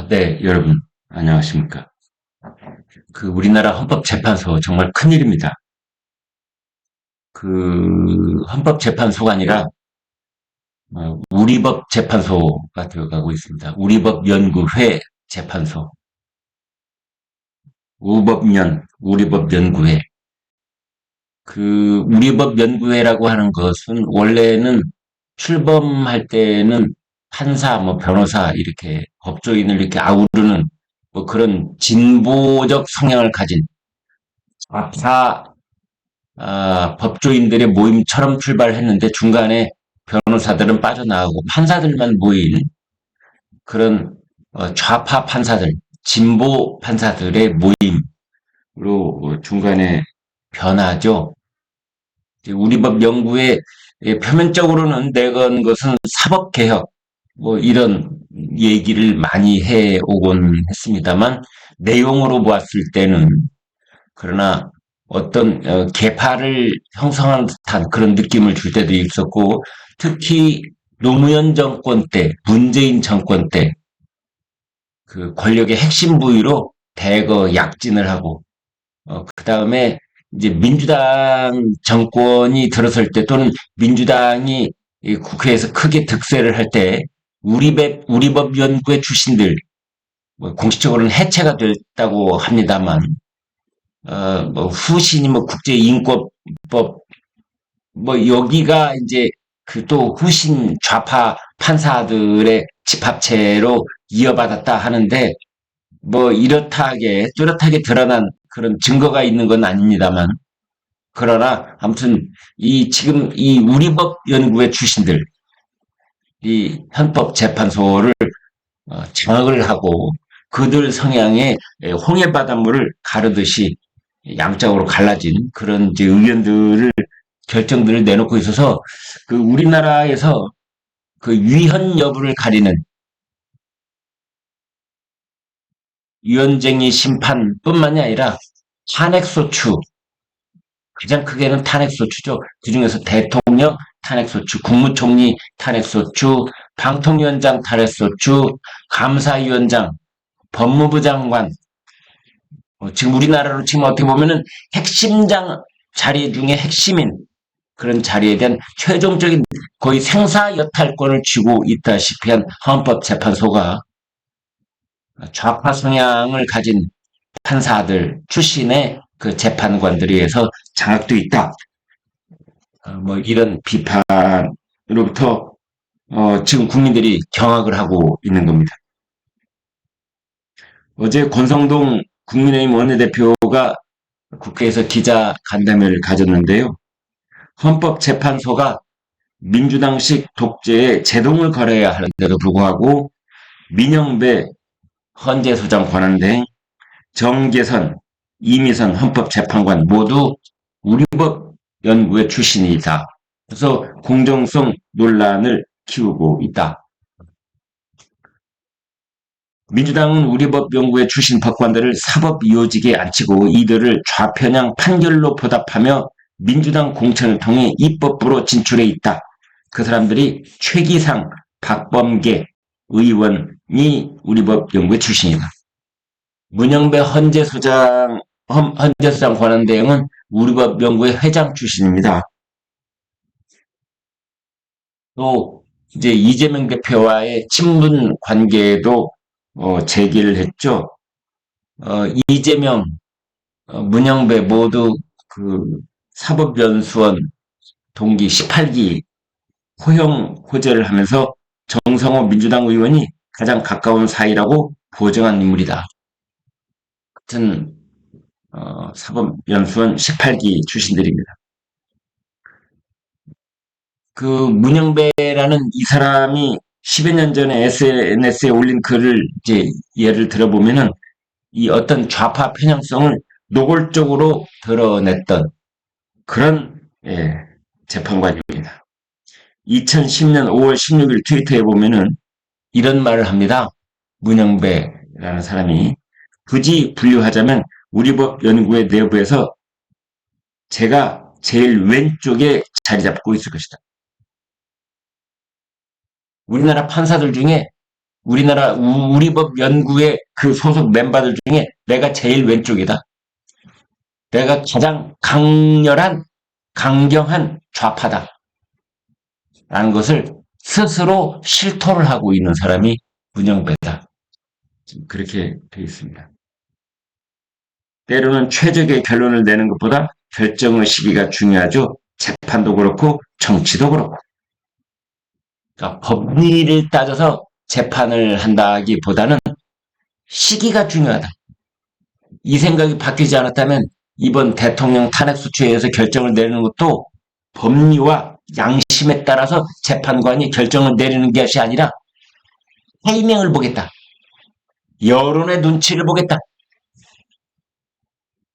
네, 여러분, 안녕하십니까. 우리나라 헌법재판소 정말 큰일입니다. 헌법재판소가 아니라, 우리법재판소가 되어가고 있습니다. 우리법연구회 재판소, 우리법연구회. 우리법연구회라고 하는 것은 원래는 출범할 때는 판사, 변호사, 이렇게 법조인을 이렇게 아우르는 그런 진보적 성향을 가진 좌파 법조인들의 모임처럼 출발했는데 중간에 변호사들은 빠져나가고 판사들만 모인 그런 좌파 판사들, 진보 판사들의 모임으로 중간에 변하죠. 우리법 연구에 표면적으로는 내건 것은 사법개혁 이런 얘기를 많이 해오곤 했습니다만 내용으로 보았을 때는 그러나 어떤 계파를 형성하는 듯한 그런 느낌을 줄 때도 있었고 특히 노무현 정권 때, 문재인 정권 때 권력의 핵심 부위로 대거 약진을 하고 그다음에 이제 민주당 정권이 들어설 때 또는 민주당이 이 국회에서 크게 득세를 할 때 우리법연구회 출신들 공식적으로는 해체가 됐다고 합니다만 후신이 국제인권법, 여기가 이제 또 후신 좌파 판사들의 집합체로 이어받았다 하는데, 이렇다하게, 뚜렷하게 드러난 그런 증거가 있는 건 아닙니다만, 그러나, 아무튼, 지금 이 우리법 연구회 출신들, 이 헌법재판소를 장악을 하고, 그들 성향의 홍해바닷물을 가르듯이 양쪽으로 갈라진 그런 이제 의견들을 결정들을 내놓고 있어서 우리나라에서 위헌 여부를 가리는 위헌쟁의 심판뿐만이 아니라 탄핵소추, 가장 크게는 탄핵소추죠. 그중에서 대통령 탄핵소추, 국무총리 탄핵소추, 방통위원장 탄핵소추, 감사위원장, 법무부 장관, 지금 우리나라로 치면 어떻게 보면은 핵심장 자리 중에 핵심인 그런 자리에 대한 최종적인 거의 생사여탈권을 쥐고 있다시피 한 헌법재판소가 좌파 성향을 가진 판사들 출신의 재판관들에 의해서 장악돼 있다. 이런 비판으로부터 지금 국민들이 경악을 하고 있는 겁니다. 어제 권성동 국민의힘 원내대표가 국회에서 기자 간담회를 가졌는데요. 헌법재판소가 민주당식 독재에 제동을 걸어야 하는데도 불구하고 민영배 헌재소장 권한대행, 정계선, 이미선 헌법재판관 모두 우리법 연구회 출신이다. 그래서 공정성 논란을 키우고 있다. 민주당은 우리법 연구회 출신 법관들을 사법 이호직에 앉히고 이들을 좌편향 판결로 보답하며 민주당 공천을 통해 입법부로 진출해 있다. 그 사람들이 최기상, 박범계 의원이 우리법 연구회 출신이다. 문영배 헌재소장 권한대행은 우리법 연구회 회장 출신입니다. 또 이제 이재명 대표와의 친분 관계도 제기를 했죠. 이재명, 문영배 모두 사법연수원 동기 18기 호형 호재를 하면서 정성호 민주당 의원이 가장 가까운 사이라고 보정한 인물이다. 같은 사법연수원 18기 출신들입니다. 문영배라는 이 사람이 10여 년 전에 SNS에 올린 글을 이제 예를 들어보면은 이 어떤 좌파 편향성을 노골적으로 드러냈던 그런 재판관입니다. 2010년 5월 16일 트위터에 보면은 이런 말을 합니다. 문영배라는 사람이 굳이 분류하자면 우리법 연구회 내부에서 제가 제일 왼쪽에 자리 잡고 있을 것이다. 우리나라 판사들 중에 우리나라 우리법 연구의 그 소속 멤버들 중에 내가 제일 왼쪽이다. 내가 가장 강렬한 강경한 좌파다. 라는 것을 스스로 실토를 하고 있는 사람이 문영배다. 그렇게 되어 있습니다. 때로는 최적의 결론을 내는 것보다 결정의 시기가 중요하죠. 재판도 그렇고 정치도 그렇고. 그러니까 법리를 따져서 재판을 한다기보다는 시기가 중요하다. 이 생각이 바뀌지 않았다면 이번 대통령 탄핵 수치에 의해서 결정을 내리는 것도 법리와 양심에 따라서 재판관이 결정을 내리는 것이 아니라 타이밍을 보겠다. 여론의 눈치를 보겠다.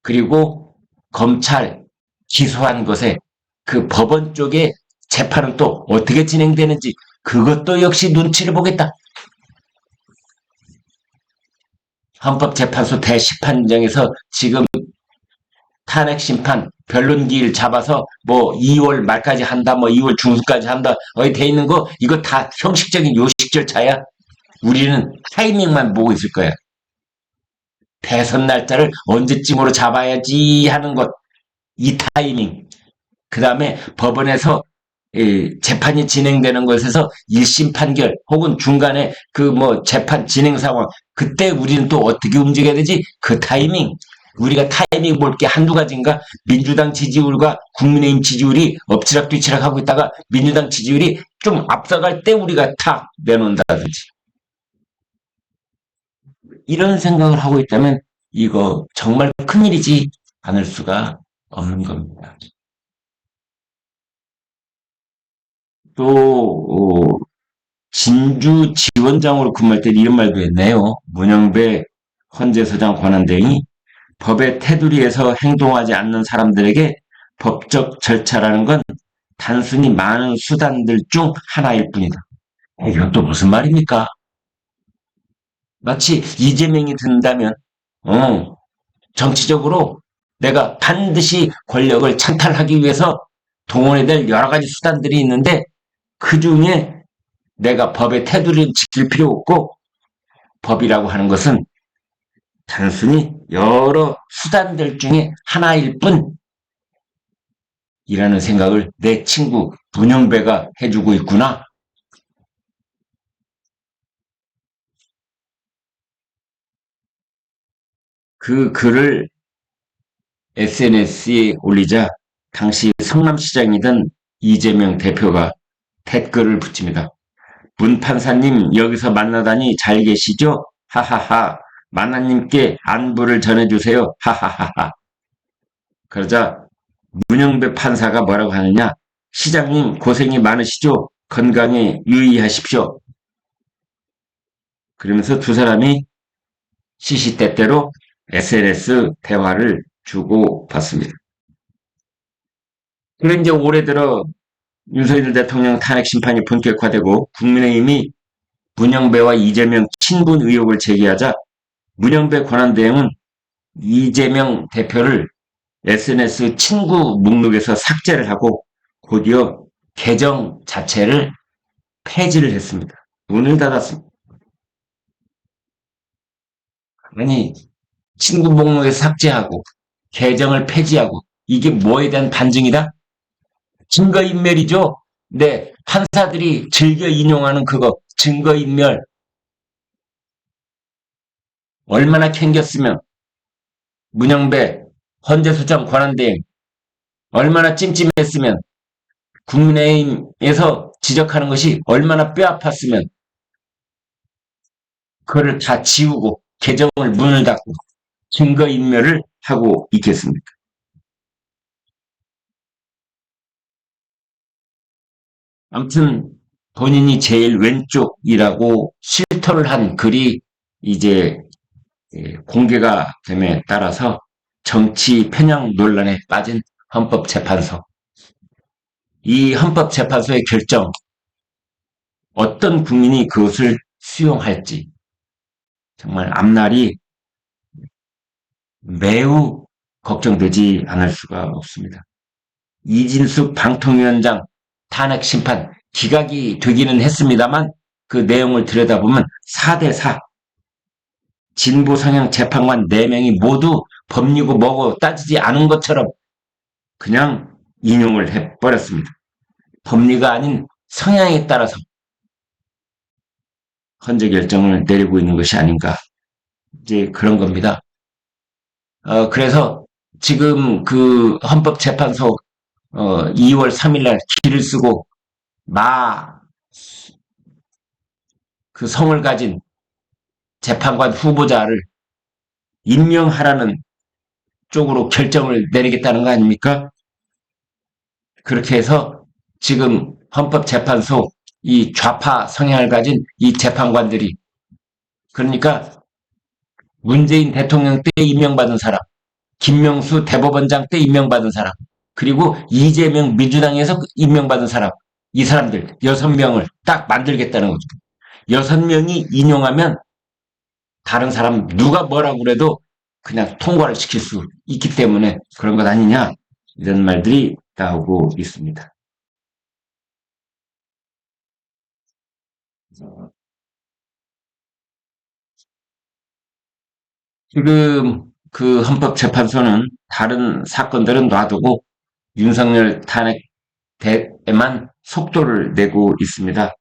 그리고 검찰 기소한 것에 그 법원 쪽의 재판은 또 어떻게 진행되는지 그것도 역시 눈치를 보겠다. 헌법재판소 대심판정에서 지금 탄핵 심판 변론기일 잡아서 뭐 2월 말까지 한다, 뭐 2월 중순까지 한다, 어디 돼 있는 거 이거 다 형식적인 요식 절차야. 우리는 타이밍만 보고 있을 거야. 대선 날짜를 언제쯤으로 잡아야지 하는 것, 이 타이밍. 그 다음에 법원에서 재판이 진행되는 것에서 1심 판결 혹은 중간에 그 뭐 재판 진행 상황, 그때 우리는 또 어떻게 움직여야 되지? 그 타이밍. 우리가 타이밍 볼 게 한두 가지인가? 민주당 지지율과 국민의힘 지지율이 엎치락뒤치락 하고 있다가 민주당 지지율이 좀 앞서갈 때 우리가 탁 내놓는다든지. 이런 생각을 하고 있다면 이거 정말 큰일이지 않을 수가 없는 겁니다. 또 진주 지원장으로 근무할 때 이런 말도 했네요. 문영배 헌재소장 권한대행이 법의 테두리에서 행동하지 않는 사람들에게 법적 절차라는 건 단순히 많은 수단들 중 하나일 뿐이다. 이건 또 무슨 말입니까? 마치 이재명이 든다면 정치적으로 내가 반드시 권력을 찬탈하기 위해서 동원해야 될 여러 가지 수단들이 있는데 그 중에 내가 법의 테두리를 지킬 필요 없고 법이라고 하는 것은 단순히 여러 수단들 중에 하나일 뿐이라는 생각을 내 친구 문영배가 해주고 있구나. 그 글을 SNS에 올리자 당시 성남시장이던 이재명 대표가 댓글을 붙입니다. 문 판사님 여기서 만나다니 잘 계시죠? 하하하. 만나님께 안부를 전해주세요. 하하하하. 그러자 문영배 판사가 뭐라고 하느냐? 시장님 고생이 많으시죠? 건강에 유의하십시오. 그러면서 두 사람이 시시때때로 SNS 대화를 주고받습니다. 그런데 이제 올해 들어 윤석열 대통령 탄핵 심판이 본격화되고 국민의힘이 문영배와 이재명 친분 의혹을 제기하자 문영배 권한대행은 이재명 대표를 SNS 친구 목록에서 삭제를 하고 곧이어 계정 자체를 폐지를 했습니다. 문을 닫았습니다. 아니 친구 목록에서 삭제하고 계정을 폐지하고 이게 뭐에 대한 반증이다? 증거인멸이죠. 네, 판사들이 즐겨 인용하는 그거 증거인멸. 얼마나 캥겼으면 문영배 헌재소장 권한대행 얼마나 찜찜했으면 국민의힘에서 지적하는 것이 얼마나 뼈아팠으면 그거를 다 지우고 계정을 문을 닫고 증거인멸을 하고 있겠습니까? 아무튼 본인이 제일 왼쪽이라고 실토를 한 글이 이제 공개가 됨에 따라서 정치 편향 논란에 빠진 헌법재판소. 이 헌법재판소의 결정, 어떤 국민이 그것을 수용할지 정말 앞날이 매우 걱정되지 않을 수가 없습니다. 이진숙 방통위원장 탄핵 심판 기각이 되기는 했습니다만 그 내용을 들여다보면 4대4 진보 성향 재판관 4명이 모두 법리고 뭐고 따지지 않은 것처럼 그냥 인용을 해버렸습니다. 법리가 아닌 성향에 따라서 헌재 결정을 내리고 있는 것이 아닌가, 이제 그런 겁니다. 그래서 지금 그 헌법재판소 2월 3일날 기를 쓰고 그 성을 가진 재판관 후보자를 임명하라는 쪽으로 결정을 내리겠다는 거 아닙니까? 그렇게 해서 지금 헌법재판소 이 좌파 성향을 가진 이 재판관들이, 그러니까 문재인 대통령 때 임명받은 사람, 김명수 대법원장 때 임명받은 사람, 그리고 이재명 민주당에서 임명받은 사람, 이 사람들 6명을 딱 만들겠다는 거죠. 6명이 인용하면 다른 사람 누가 뭐라고 그래도 그냥 통과를 시킬 수 있기 때문에 그런 것 아니냐, 이런 말들이 나오고 있습니다. 지금 그 헌법재판소는 다른 사건들은 놔두고 윤석열 탄핵에만 속도를 내고 있습니다.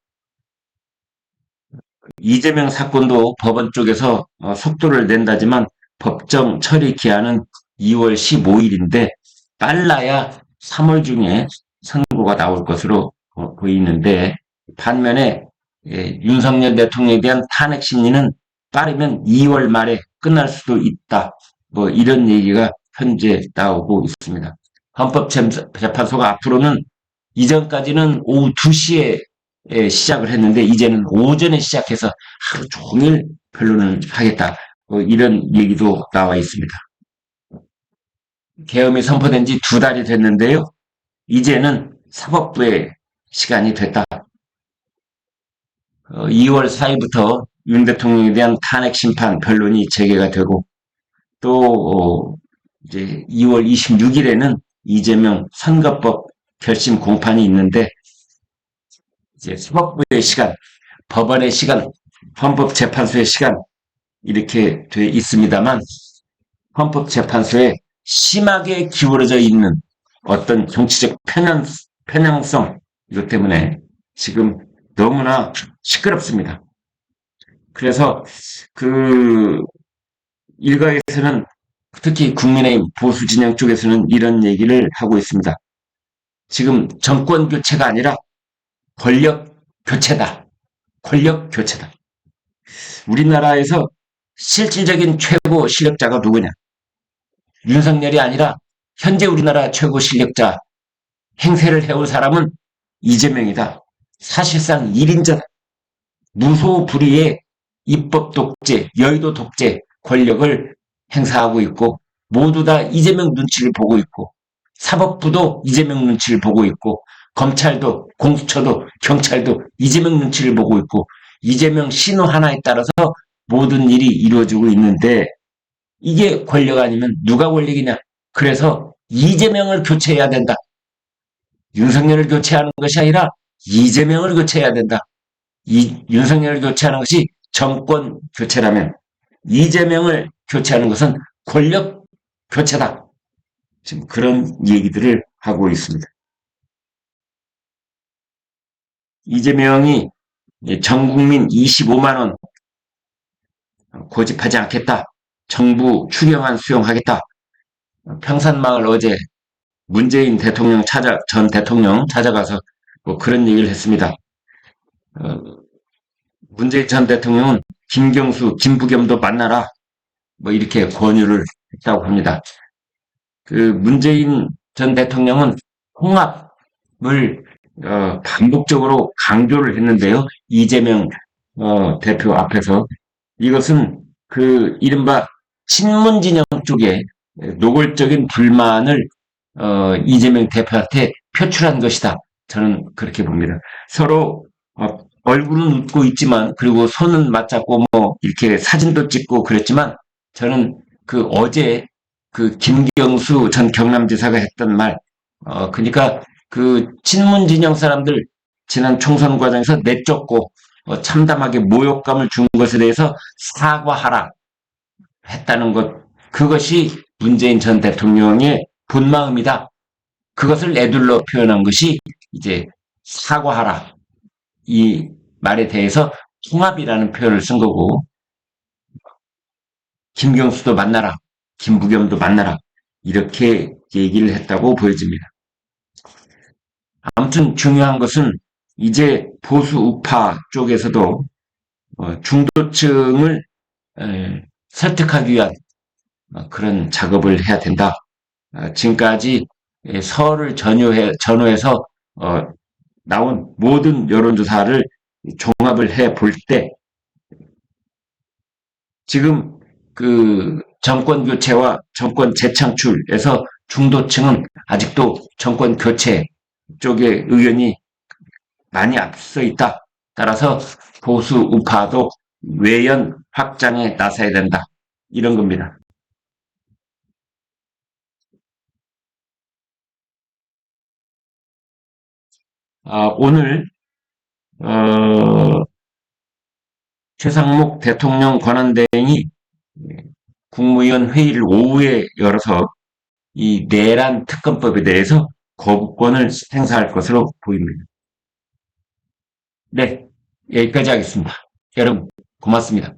이재명 사건도 법원 쪽에서 속도를 낸다지만 법정 처리 기한은 2월 15일인데 빨라야 3월 중에 선고가 나올 것으로 보이는데, 반면에 윤석열 대통령에 대한 탄핵 심리는 빠르면 2월 말에 끝날 수도 있다, 뭐 이런 얘기가 현재 나오고 있습니다. 헌법재판소가 앞으로는, 이전까지는 오후 2시에 시작을 했는데 이제는 오전에 시작해서 하루 종일 변론을 하겠다, 뭐 이런 얘기도 나와 있습니다. 계엄이 선포된 지 2달이 됐는데요. 이제는 사법부의 시간이 됐다. 2월 4일부터 윤 대통령에 대한 탄핵 심판 변론이 재개가 되고, 또 이제 2월 26일에는 이재명 선거법 결심 공판이 있는데, 이제 사법부의 시간, 법원의 시간, 헌법재판소의 시간, 이렇게 돼 있습니다만, 헌법재판소에 심하게 기울어져 있는 어떤 정치적 편향성, 이것 때문에 지금 너무나 시끄럽습니다. 그래서 그 일각에서는, 특히 국민의힘 보수 진영 쪽에서는 이런 얘기를 하고 있습니다. 지금 정권 교체가 아니라 권력 교체다. 권력 교체다. 우리나라에서 실질적인 최고 실력자가 누구냐? 윤석열이 아니라 현재 우리나라 최고 실력자 행세를 해올 사람은 이재명이다. 사실상 1인전 무소불위의 입법 독재, 여의도 독재 권력을 행사하고 있고, 모두 다 이재명 눈치를 보고 있고, 사법부도 이재명 눈치를 보고 있고, 검찰도, 공수처도, 경찰도 이재명 눈치를 보고 있고, 이재명 신호 하나에 따라서 모든 일이 이루어지고 있는데, 이게 권력 아니면 누가 권력이냐? 그래서 이재명을 교체해야 된다. 윤석열을 교체하는 것이 아니라 이재명을 교체해야 된다. 윤석열을 교체하는 것이 정권 교체라면 이재명을 교체하는 것은 권력 교체다. 지금 그런 얘기들을 하고 있습니다. 이재명이 전국민 25만 원 고집하지 않겠다. 정부 추경안 수용하겠다. 평산마을 어제 문재인 대통령 전 대통령 찾아가서 뭐 그런 얘기를 했습니다. 문재인 전 대통령은 김경수, 김부겸도 만나라, 뭐 이렇게 권유를 했다고 합니다. 그 문재인 전 대통령은 통합을 반복적으로 강조를 했는데요. 이재명 대표 앞에서. 이것은 그 이른바 친문 진영 쪽에 노골적인 불만을 이재명 대표한테 표출한 것이다. 저는 그렇게 봅니다. 서로 얼굴은 웃고 있지만, 그리고 손은 맞잡고 뭐 이렇게 사진도 찍고 그랬지만, 저는 그 어제 그 김경수 전 경남지사가 했던 말, 그러니까 그 친문 진영 사람들 지난 총선 과정에서 내쫓고 참담하게 모욕감을 준 것에 대해서 사과하라 했다는 것, 그것이 문재인 전 대통령의 본마음이다. 그것을 내둘러 표현한 것이 이제 사과하라. 이 말에 대해서 통합이라는 표현을 쓴 거고, 김경수도 만나라, 김부겸도 만나라, 이렇게 얘기를 했다고 보여집니다. 아무튼 중요한 것은 이제 보수 우파 쪽에서도 중도층을 설득하기 위한 그런 작업을 해야 된다. 지금까지 설을 전후해서 나온 모든 여론조사를 종합을 해 볼 때 지금 그 정권 교체와 정권 재창출에서 중도층은 아직도 정권 교체 쪽의 의견이 많이 앞서 있다. 따라서 보수 우파도 외연 확장에 나서야 된다. 이런 겁니다. 오늘 어, 최상목 대통령 권한대행이 국무위원 회의를 오후에 열어서 이 내란 특검법에 대해서 거부권을 행사할 것으로 보입니다. 네, 여기까지 하겠습니다. 여러분, 고맙습니다.